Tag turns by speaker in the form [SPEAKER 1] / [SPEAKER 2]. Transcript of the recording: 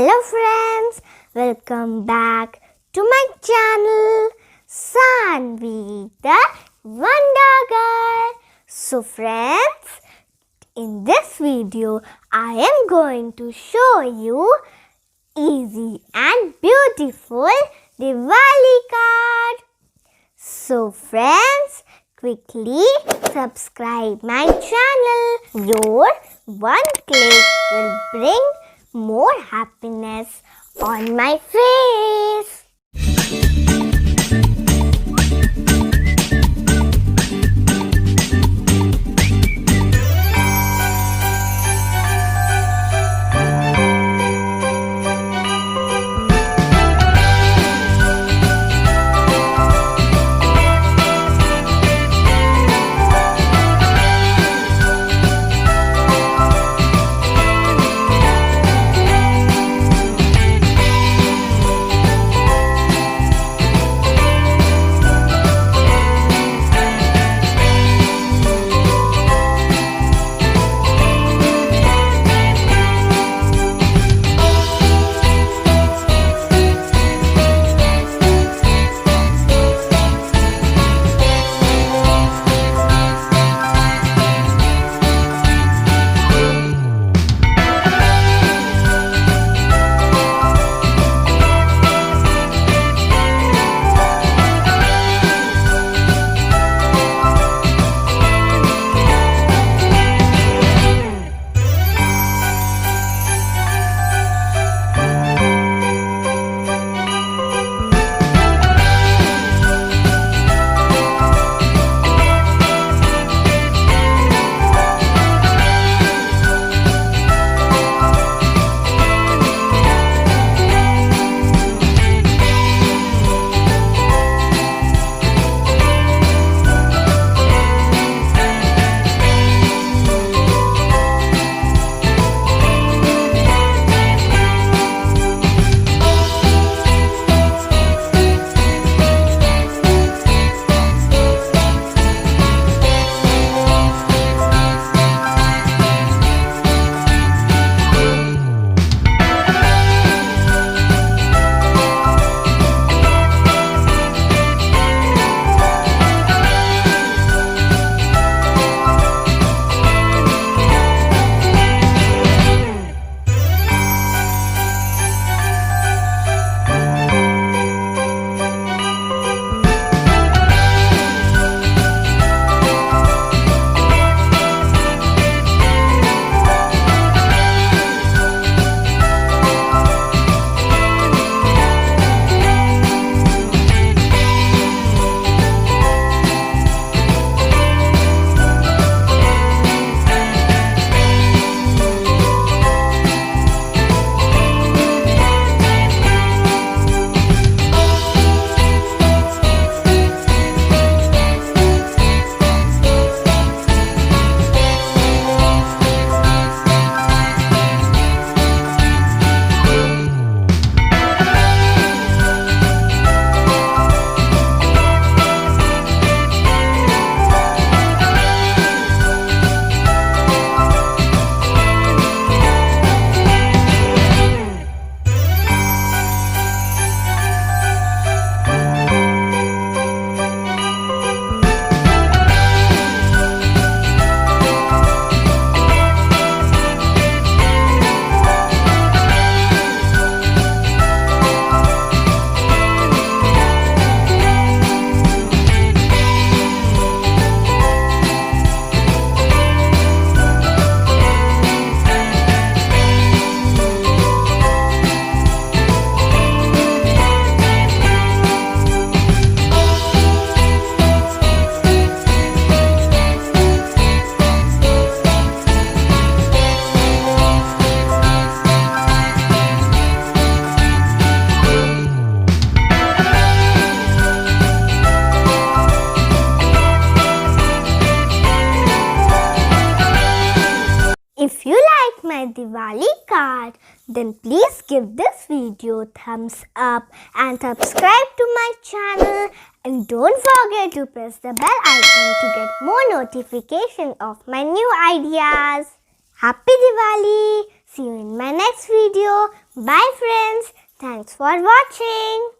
[SPEAKER 1] Hello friends, welcome back to my channel Saanvi the Wonder Girl. So friends, in this video I am going to show you easy and beautiful Diwali card. So friends, quickly subscribe my channel. Your one click will bring more happiness on my face. If you like my Diwali card, then please give this video thumbs up and subscribe to my channel, and don't forget to press the bell icon to get more notification of my new ideas. Happy Diwali! See you in my next video. Bye friends. Thanks for watching.